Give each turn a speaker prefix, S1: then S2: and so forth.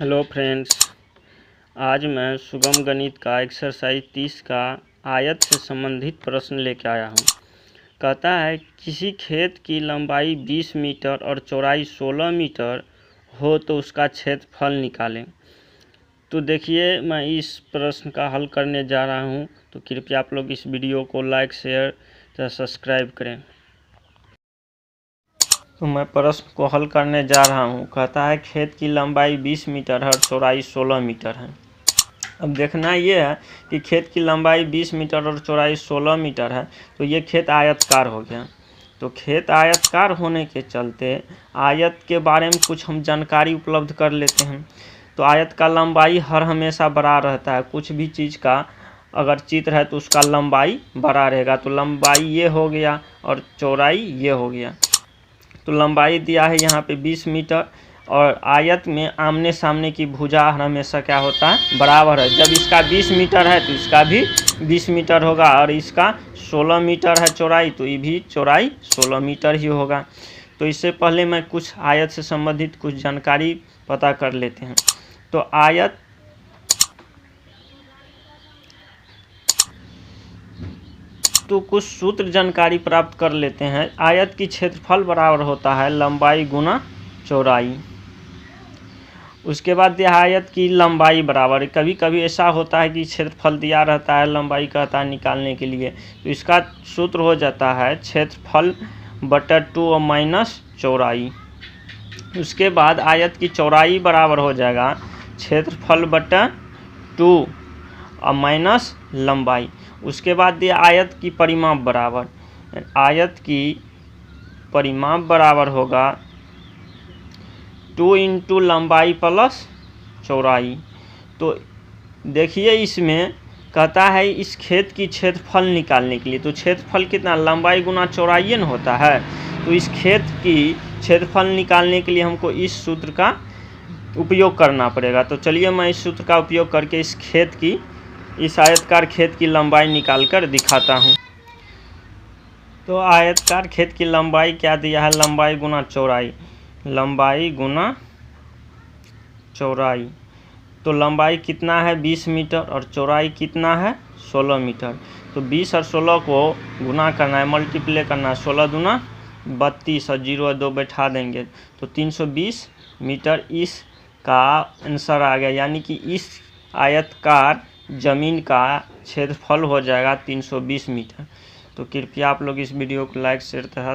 S1: Hello friends, आज मैं सुगम गणित का एक्सरसाइज 30 का आयत से संबंधित प्रश्न लेकर आया हूँ। कहता है किसी खेत की लंबाई 20 मीटर और चौड़ाई 16 मीटर हो तो उसका क्षेत्रफल निकालें। तो देखिए, मैं इस प्रश्न का हल करने जा रहा हूँ, तो कृपया आप लोग इस वीडियो को लाइक शेयर तथा सब्सक्राइब करें। तो मैं प्रश्न को हल करने जा रहा हूँ। कहता है खेत की लंबाई 20 मीटर है और चौड़ाई 16 मीटर है। अब देखना ये है कि खेत की लंबाई 20 मीटर और चौड़ाई 16 मीटर है, तो ये खेत आयतकार हो गया। तो खेत आयतकार होने के चलते आयत के बारे में कुछ हम जानकारी उपलब्ध कर लेते हैं। तो आयत का लंबाई हर हमेशा बड़ा रहता है। कुछ भी चीज़ का अगर चित्र है तो उसका लंबाई बड़ा रहेगा। तो लंबाई ये हो गया और चौड़ाई ये हो गया। तो लंबाई दिया है यहाँ पे 20 मीटर और आयत में आमने सामने की भुजा हमेशा क्या होता है, बराबर है। जब इसका 20 मीटर है तो इसका भी 20 मीटर होगा और इसका 16 मीटर है चौड़ाई, तो ये भी चौड़ाई 16 मीटर ही होगा। तो इससे पहले मैं कुछ आयत से संबंधित कुछ जानकारी पता कर लेते हैं। तो आयत तो कुछ सूत्र जानकारी प्राप्त कर लेते हैं। आयत की क्षेत्रफल बराबर होता है लंबाई गुना चौड़ाई। उसके बाद दिया आयत की लंबाई बराबर, कभी कभी ऐसा होता है कि क्षेत्रफल दिया रहता है, लंबाई कहता है निकालने के लिए, तो इसका सूत्र हो जाता है क्षेत्रफल बटा 2 और माइनस चौड़ाई। उसके बाद आयत की चौड़ाई बराबर हो जाएगा क्षेत्रफल बटा 2 और माइनस लंबाई। उसके बाद दिया आयत की परिमाप बराबर, आयत की परिमाप बराबर होगा 2 इंटू लंबाई प्लस चौड़ाई। तो देखिए, इसमें कहता है इस खेत की क्षेत्रफल निकालने के लिए, तो क्षेत्रफल कितना, लंबाई गुना चौड़ाई न होता है। तो इस खेत की क्षेत्रफल निकालने के लिए हमको इस सूत्र का उपयोग करना पड़ेगा। तो चलिए मैं इस सूत्र का उपयोग करके इस आयतकार खेत की लंबाई निकाल कर दिखाता हूँ। तो आयतकार खेत की लंबाई क्या दिया है, लंबाई गुना चौड़ाई, लंबाई गुना चौड़ाई। तो लंबाई कितना है 20 मीटर और चौड़ाई कितना है 16 मीटर। तो 20 और 16 को गुना करना है, मल्टीप्लाई करना है, 16 दूना 32 और 0 और 2 बैठा देंगे तो 320 मीटर इसका आंसर आ गया। यानी कि इस आयतकार ज़मीन का क्षेत्रफल हो जाएगा 320 मीटर। तो कृपया आप लोग इस वीडियो को लाइक शेयर तथा